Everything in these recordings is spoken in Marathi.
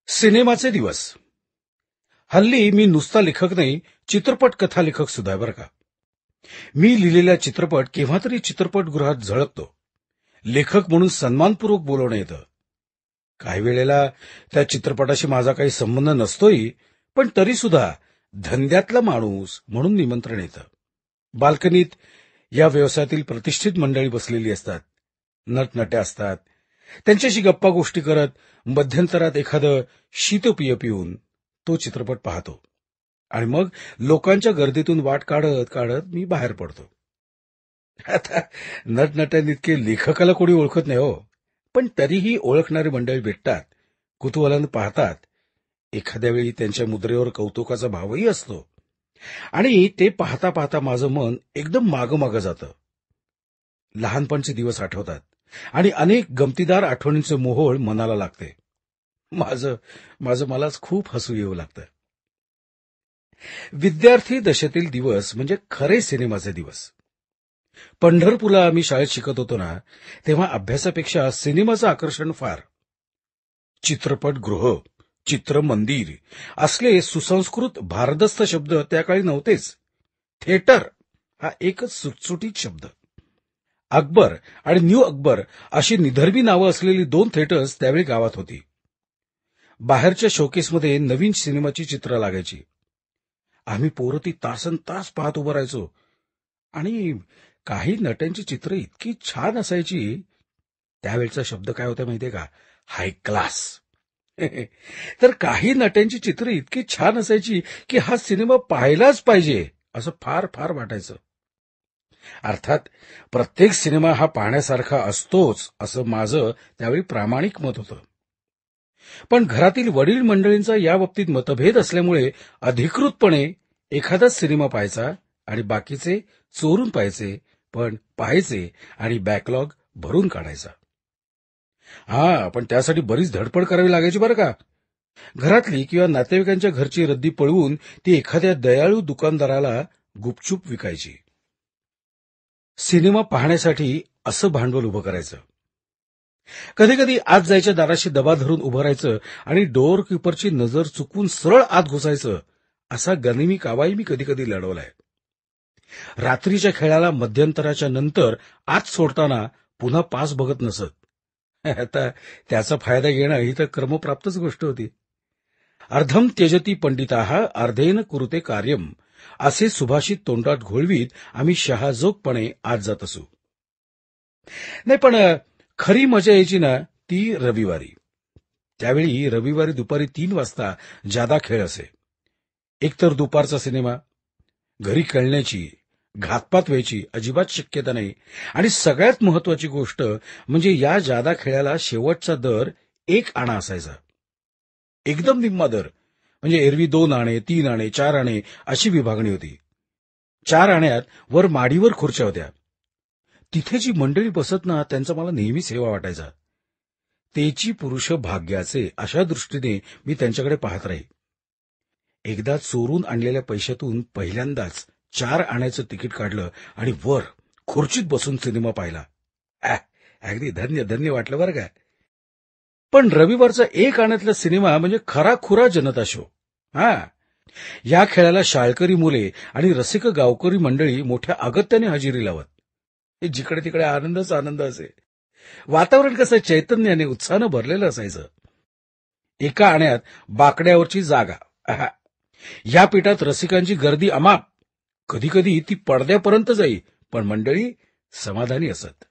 सिनेमाचे दिवस. हल्ली मी नुसता लेखक नाही, चित्रपट कथा लेखक सुद्धा आहे बरं का. मी लिहिलेला चित्रपट केव्हा तरी चित्रपटगृहात झळकतो. लेखक म्हणून सन्मानपूर्वक बोलवणं येतं. काही वेळेला त्या चित्रपटाशी माझा काही संबंध नसतोही, पण तरी सुद्धा धंद्यातला माणूस म्हणून निमंत्रण येतं. बाल्कनीत या व्यवसायातील प्रतिष्ठित मंडळी बसलेली असतात. नटनट्या असतात. त्यांच्याशी गप्पा गोष्टी करत मध्यंतरात एखादं शीतपेय पिऊन तो चित्रपट पाहतो आणि मग लोकांच्या गर्दीतून वाट काढत काढत मी बाहेर पडतो. आता नटनट्यांइतके लेखकाला कोणी ओळखत नाही हो, पण तरीही ओळखणारी मंडळी भेटतात, कुतूहलानं पाहतात. एखाद्या वेळी त्यांच्या मुद्रेवर कौतुकाचा भावही असतो आणि ते पाहता पाहता माझं मन एकदम मागं जातं. लहानपणचे दिवस आठवतात आणि अनेक गमतीदार आठवणींचे मोहोळ मनाला लागते. माझं माझं मलाच खूप हसू येऊ लागतं. विद्यार्थी दशेतील दिवस म्हणजे खरे सिनेमाचे दिवस. पंढरपूरला आम्ही शाळेत शिकत होतो ना, तेव्हा अभ्यासापेक्षा सिनेमाचं आकर्षण फार. चित्रपटगृह, चित्रमंदिर असले सुसंस्कृत भारदस्त शब्द त्या काळी नव्हतेच. थिएटर हा एकच सुटसुटीत शब्द. अकबर आणि न्यू अकबर अशी निधर्मी नावं असलेली दोन थिएटर्स त्यावेळी गावात होती. बाहेरच्या शोकेसमध्ये नवीन सिनेमाची चित्र लागायची. आम्ही पोरं ती तासन तास पाहत उभं राहायचो आणि काही नट्यांची चित्र इतकी छान असायची. त्यावेळचा शब्द काय होता माहितीये का? हाय क्लास. तर काही नट्यांची चित्र इतकी छान असायची की हा सिनेमा पाहायलाच पाहिजे असं फार फार वाटायचं. अर्थात प्रत्येक सिनेमा हा पाहण्यासारखा असतोच असं माझं त्यावेळी प्रामाणिक मत होतं. पण घरातील वडील मंडळींचा याबाबतीत मतभेद असल्यामुळे अधिकृतपणे एखादाच सिनेमा पाहायचा आणि बाकीचे चोरून पाहायचे, पण पाहायचे आणि बॅकलॉग भरून काढायचा. पण त्यासाठी बरीच धडपड करावी लागायची बरं का. घरातली किंवा नातेवाईकांच्या घरची रद्दी पळवून ती एखाद्या दयाळू दुकानदाराला गुपचूप विकायची. सिनेमा पाहण्यासाठी असं भांडवल उभं करायचं. कधी कधी आत जायच्या दाराशी दबा धरून उभं राहायचं आणि डोअर कीपरची नजर चुकवून सरळ आत घुसायचं. असा गनिमी कावाही मी कधी कधी लढवलाय. रात्रीच्या खेळाला मध्यंतराच्या नंतर आत सोडताना पुन्हा पास बघत नसत. आता त्याचा फायदा घेणं ही तर क्रमप्राप्तच गोष्ट होती. अर्धम त्यजती पंडिताः अर्धेन कुरुते कार्यम असे सुभाषित तोंडात घोळवीत आम्ही शहाजोगपणे आत जात असू. नाही, पण खरी मजा यायची ना ती रविवारी. त्यावेळी रविवारी दुपारी 3 वाजता जादा खेळ असे. एकतर दुपारचा सिनेमा, घरी कळण्याची घातपात व्हायची अजिबात शक्यता नाही, आणि सगळ्यात महत्वाची गोष्ट म्हणजे या जादा खेळाला शेवटचा दर 1 आणा असायचा. एकदम निम्मा दर. म्हणजे एरवी 2 आणे, 3 आणे, 4 आणे अशी विभागणी होती. 4 आण्यात वर माडीवर खुर्च्या होत्या. तिथे जी मंडळी बसत ना त्यांचा मला नेहमीच हेवा वाटायचा. तेची पुरुष भाग्याचे अशा दृष्टीने मी त्यांच्याकडे पाहत राही. एकदा चोरून आणलेल्या पैशातून पहिल्यांदाच 4 आण्याचं तिकीट काढलं आणि वर खुर्चीत बसून सिनेमा पाहिला. अगदी धन्य धन्य वाटलं बरं का. पण रविवारचा 1 आण्यातला सिनेमा म्हणजे खराखुरा जनता शो. या खेळाला शाळकरी मुले आणि रसिक गावकरी मंडळी मोठ्या अगत्याने हजेरी लावत. जिकडे तिकडे आनंदच आनंद असे. वातावरण कसं चैतन्याने उत्साहानं भरलेलं असायचं. एका आण्यात बाकड्यावरची जागा. या पीठात रसिकांची गर्दी अमाप. कधी कधी ती पडद्यापर्यंत जाई, पण मंडळी समाधानी असत.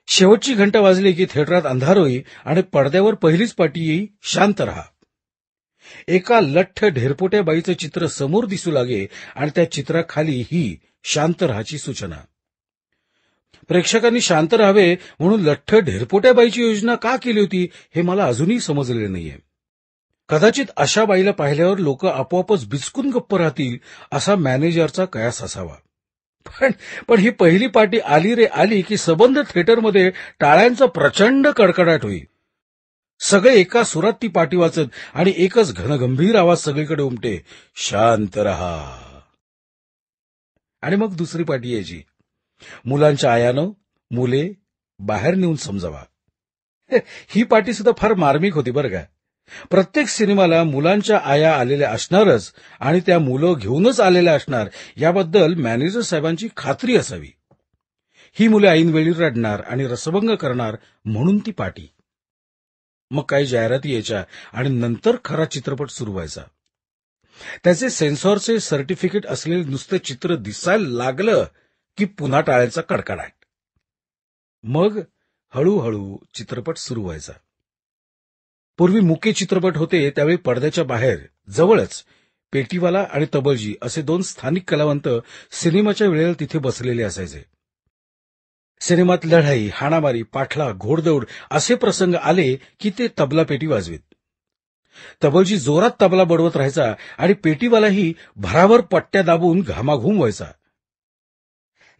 शेवटची घंटा वाजली की थिएटरात अंधार होई आणि पडद्यावर पहिलीच पाटी येई, शांत रहा. एका लठ्ठ ढेरपोट्या बाईचं चित्र समोर दिसू लागे आणि त्या चित्राखाली ही शांत रहाची सूचना. प्रेक्षकांनी शांत राहावे म्हणून लठ्ठ ढेरपोट्या बाईची योजना का केली होती हे मला अजूनही समजलेले नाहीये. कदाचित अशा बाईला पाहिल्यावर लोक आपोआपच बिचकून गप्प राहतील असा मॅनेजरचा कयास असावा. पण ही पहिली पार्टी आली रे आली की सबंध थिएटरमध्ये टाळ्यांचा प्रचंड कडकडाट होई. सगळे एका सुरात ती पार्टी वाचत आणि एकच घनगंभीर आवाज सगळीकडे उमटे, शांत रहा. आणि मग दुसरी पार्टी यायची. मुलांच्या आयानं मुले बाहेर नेऊन समजावा. ही पार्टी सुद्धा फार मार्मिक होती बरं का. प्रत्येक सिनेमाला मुलांच्या आया आलेल्या असणारच आणि त्या मुलं घेऊनच आलेल्या असणार याबद्दल मॅनेजर साहेबांची खात्री असावी. ही मुले ऐनवेळी रडणार आणि रसभंग करणार म्हणून ती पाटी. मग काही जाहिराती यायच्या आणि नंतर खरा चित्रपट सुरू व्हायचा. त्याचे सेन्सॉरचे सर्टिफिकेट असलेले नुसते चित्र दिसायला लागलं की पुन्हा टाळ्यांचा कडकडाट. मग हळूहळू चित्रपट सुरू व्हायचा. पूर्वी मुके चित्रपट होते त्यावेळी पडद्याच्या बाहेर जवळच पेटीवाला आणि तबलजी असे दोन स्थानिक कलावंत सिनेमाच्या वेळेला तिथे बसलेले असायचे. सिनेमात लढाई, हाणामारी, पाठला, घोडदौड असे प्रसंग आले की ते तबला पेटी वाजवीत. तबलजी जोरात तबला बडवत राहायचा आणि पेटीवालाही भराभर पट्ट्या दाबून घामाघूम व्हायचा.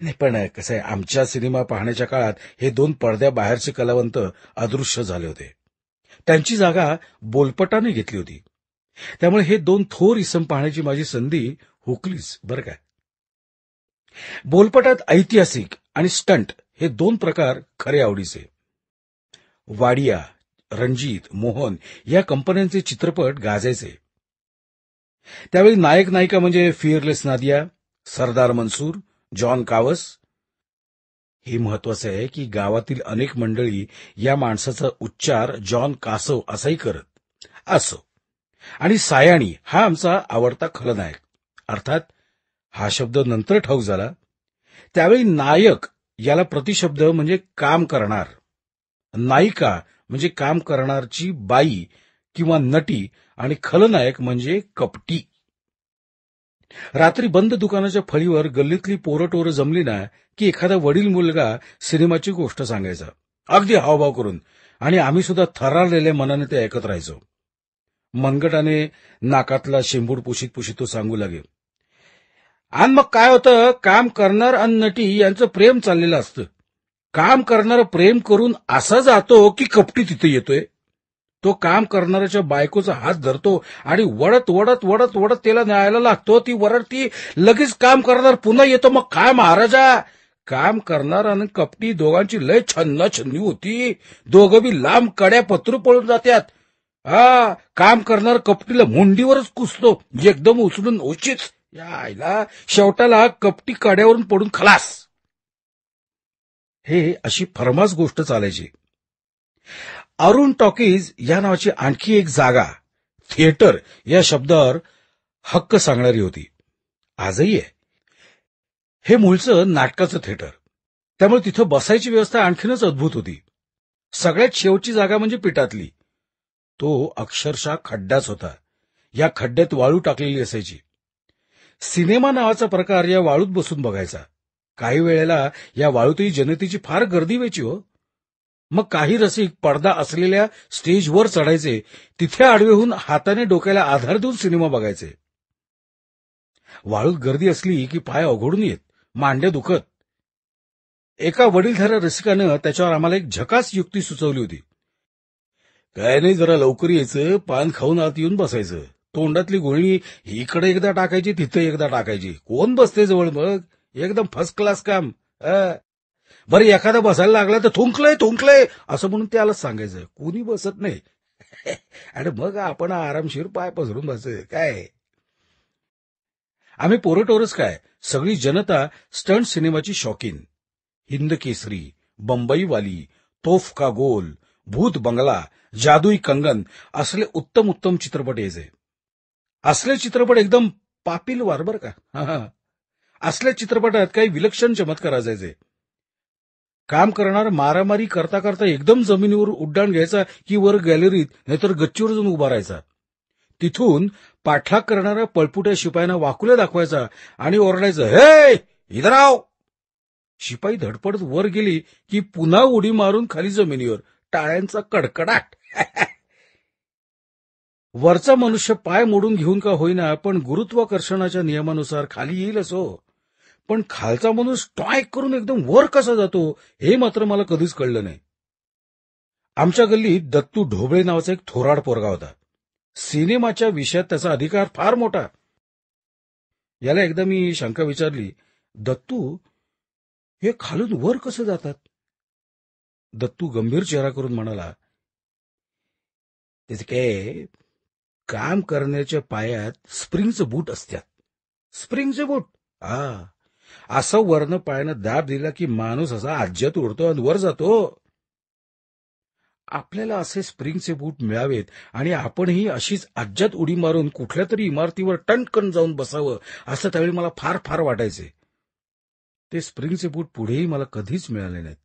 नाही पण कसं आहे, आमच्या सिनेमा पाहण्याच्या काळात हे दोन पडद्याबाहेरचे कलावंत अदृश्य झाले होते. त्यांची जागा बोलपटाने घेतली होती. त्यामुळे हे दोन थोर इसम पाहण्याची माझी संधी हुकलीच बरं का. बोलपटात ऐतिहासिक आणि स्टंट हे दोन प्रकार खरे आवडीचे. वाडिया, रणजीत, मोहन या कंपन्यांचे चित्रपट गाजायचे. त्यावेळी नायक नायिका म्हणजे फिअरलेस नादिया, सरदार मनसूर, जॉन कावस. हे महत्वाचं आहे की गावातील अनेक मंडळी या माणसाचा उच्चार जॉन कासव असाही करत असो. आणि सायाणी हा आमचा आवडता खलनायक. अर्थात हा शब्द नंतर ठाऊक झाला. त्यावेळी नायक याला प्रतिशब्द म्हणजे काम करणार, नायिका म्हणजे काम करणारची बाई किंवा नटी आणि खलनायक म्हणजे कपटी. रात्री बंद दुकानाच्या फळीवर गल्लीतली पोरटोरं जमली ना की एखादा वडील मुलगा सिनेमाची गोष्ट सांगायचा अगदी हावभाव करून, आणि आम्ही सुद्धा थरारलेल्या मनाने ते ऐकत राहायचो. मनगटाने नाकातला शेंबूड पुशीत पुशीत तो सांगू लागे, आणि मग काय होतं, काम करणार आणि नटी यांचं प्रेम चाललेलं असतं. काम करणारा प्रेम करून असा जातो की कपटी तिथे येतोय. तो काम करणाऱ्याच्या बायकोचा हात धरतो आणि वडत वडत वडत वडत त्याला न्यायला लागतो. ती वरडती, लगेच काम करणार पुन्हा येतो. मग काय महाराजा, काम करणार आणि कपटी दोघांची लय छन्नाछन्नी होती. दोघं बी लांब कड्या पत्रू पळून जात्यात. काम करणार कपटीला मुंडीवरच कुसतो, एकदम उचलून उचित. या आईला शेवटाला कपटी कड्यावरून पडून खलास. हे अशी फरमास गोष्ट चालायची. अरुण टॉकीज या नावाची आणखी एक जागा थिएटर या शब्दावर हक्क सांगणारी होती. आजही आहे. हे मूळचं नाटकाचं थिएटर. त्यामुळे तिथं बसायची व्यवस्था आणखीनच अद्भुत होती. सगळ्यात शेवटची जागा म्हणजे पिठातली. तो अक्षरशः खड्डाच होता. या खड्ड्यात वाळू टाकलेली असायची. सिनेमा नावाचा प्रकार या वाळूत बसून बघायचा. काही वेळेला या वाळूतही जनतेची फार गर्दी व्हायची हो. मग काही रसिक पडदा असलेल्या स्टेजवर चढायचे. तिथे आडवे होऊन हाताने डोक्याला आधार देऊन सिनेमा बघायचे. वाळूत गर्दी असली की पाय अघोडून येत, मांड्या दुखत. एका वडीलधाऱ्या रसिकानं त्याच्यावर आम्हाला एक झकास युक्ती सुचवली होती. काय नाही, जरा लवकर यायचं, पान खाऊन आत येऊन बसायचं. तोंडातली गोळी इकडे एकदा टाकायची, तिथे एकदा टाकायची. कोण बसते जवळ, मग एकदम फर्स्ट क्लास काम. बरं एखादा बसायला लागला तर थुंकलंय थुंकलंय असं म्हणून त्याला सांगायचं. कोणी बसत नाही. आणि मग आपण आरामशीर पाय पसरून बसायचं. काय आम्ही पोरटोरच काय, सगळी जनता स्टंट सिनेमाची शौकीन. हिंद केसरी, बंबईवाली, तोफ का गोल, भूत बंगला, जादुई कंगन असले उत्तम उत्तम चित्रपट यायचे. असले चित्रपट एकदम पापीलवार बरं का. असल्या चित्रपटात काही विलक्षण चमत्कार असायचे. काम करणार मारामारी करता करता एकदम जमिनीवर उड्डाण घ्यायचा की वर गॅलरीत नाहीतर गच्चीवर जाऊन उभा राहायचा. तिथून पाठलाग करणाऱ्या पळपुट्या शिपायांना वाकुल्या दाखवायचा आणि ओरडायचं, हे इधर आओ. शिपाई धडपडत वर गेली की पुन्हा उडी मारून खाली जमिनीवर, टाळ्यांचा कडकडाट. वरचा मनुष्य पाय मोडून घेऊन का होईना पण गुरुत्वाकर्षणाच्या नियमानुसार खाली येईलच हो. पण खालचा माणूस टॉयक करून एकदम वर कसा जातो हे मात्र मला कधीच कळलं नाही. आमच्या गल्लीत दत्तू ढोबळे नावाचा एक थोराड पोरगा होता. सिनेमाच्या विषयात त्याचा अधिकार फार मोठा. याला एकदा मी शंका विचारली, दत्तू हे खालून वर कसं जातात? दत्तू गंभीर चेहरा करून म्हणाला, त्याचे काय काम करण्याच्या पायात स्प्रिंगचं बूट असतात. स्प्रिंगचे बूट, हा, असं वरनं पायानं दाब दिला की माणूस असा आज्यात उडतो आणि वर जातो. आपल्याला असे स्प्रिंगचे बूट मिळावेत आणि आपणही अशीच आज्यात उडी मारून कुठल्या तरी इमारतीवर टणकन जाऊन बसावं, असं त्यावेळी मला फार फार वाटायचे. ते स्प्रिंगचे बूट पुढेही मला कधीच मिळाले नाहीत.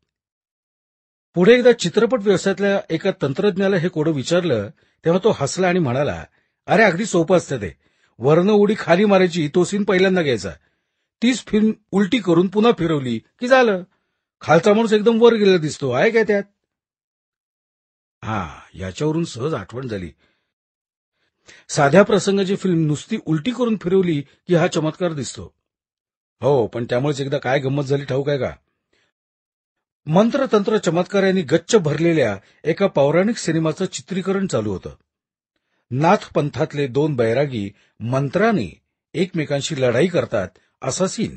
पुढे एकदा चित्रपट व्यवसायातल्या एका तंत्रज्ञाला हे कोडं विचारलं, तेव्हा तो हसला आणि म्हणाला, अरे अगदी सोपं असतं ते. वरनं उडी खाली मारायची, तो सीन पहिल्यांदा घ्यायचा. तीच फिल्म उलटी करून पुन्हा फिरवली की झालं. खालचा माणूस एकदम वर गेलेला दिसतो, आहे काय त्यात? हा, याच्यावरून सहज आठवण झाली. साध्या प्रसंगाची फिल्म नुसती उलटी करून फिरवली की हा चमत्कार दिसतो. हो, पण त्यामुळेच एकदा काय गंमत झाली ठाऊक आहे का? मंत्रतंत्र चमत्कारांनी गच्च भरलेल्या एका पौराणिक सिनेमाचं चित्रीकरण चालू होतं. नाथ पंथातले दोन बैरागी मंत्राने एकमेकांशी लढाई करतात, असा सीन.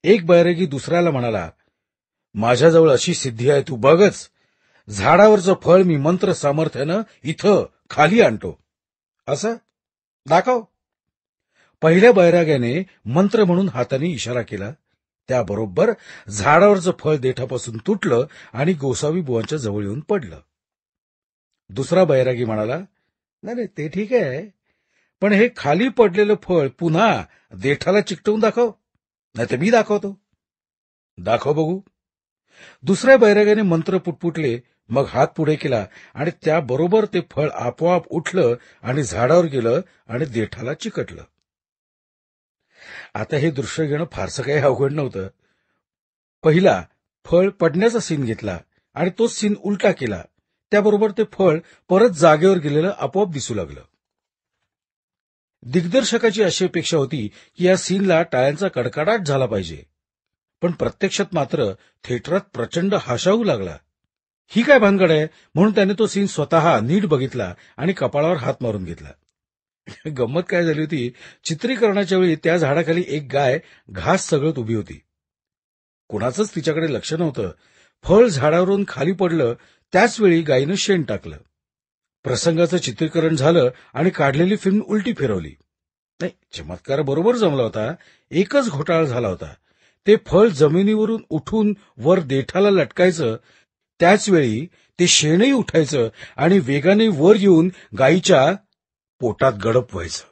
एक बैरागी दुसऱ्याला म्हणाला, माझ्याजवळ अशी सिद्धी आहे, तू बघच. झाडावरचं फळ मी मंत्र सामर्थ्यानं इथं खाली आणतो. असं दाखव. पहिल्या बैराग्याने मंत्र म्हणून हाताने इशारा केला. त्याबरोबर झाडावरचं फळ देठापासून तुटलं आणि गोसावी बुवांच्या जवळ येऊन पडलं. दुसरा बैरागी म्हणाला, नाही नाही, ते ठीक आहे, पण हे खाली पडलेलं फळ पुन्हा देठाला चिकटवून दाखव, नाही तर मी दाखवतो. दाखव बघू. दुसऱ्या बैराग्याने मंत्र पुटपुटले, मग हात पुढे केला आणि त्याबरोबर ते फळ आपोआप उठलं आणि झाडावर गेलं आणि देठाला चिकटलं. आता हे दृश्य घेणं फारसं काही अवघड नव्हतं. पहिला फळ पडण्याचा सीन घेतला आणि तो सीन उलटा केला. त्याबरोबर ते फळ परत जागेवर गेलेलं आपोआप दिसू लागलं. दिग्दर्शकाची अशी अपेक्षा होती की या सीनला टाळ्यांचा कडकडाट झाला पाहिजे, पण प्रत्यक्षात मात्र थिएटरात प्रचंड हाशाहू लागला. ही काय भानगड आहे, म्हणून त्याने तो सीन स्वतः नीट बघितला आणि कपाळावर हात मारून घेतला. गंमत काय झाली होती, चित्रीकरणाच्या वेळी त्या झाडाखाली एक गाय घास सगळत उभी होती. कुणाचंच तिच्याकडे लक्ष नव्हतं. फळ झाडावरून खाली पडलं, त्याचवेळी गायीनं शेण टाकलं. प्रसंगाचं चित्रीकरण झालं आणि काढलेली फिल्म उलटी फिरवली. नाही, चमत्कार बरोबर जमला होता. एकच घोटाळा झाला होता. ते फळ जमिनीवरून उठून वर देठाला लटकायचं, त्याचवेळी ते शेणही उठायचं आणि वेगाने वर येऊन गायीच्या पोटात गडप व्हायचं.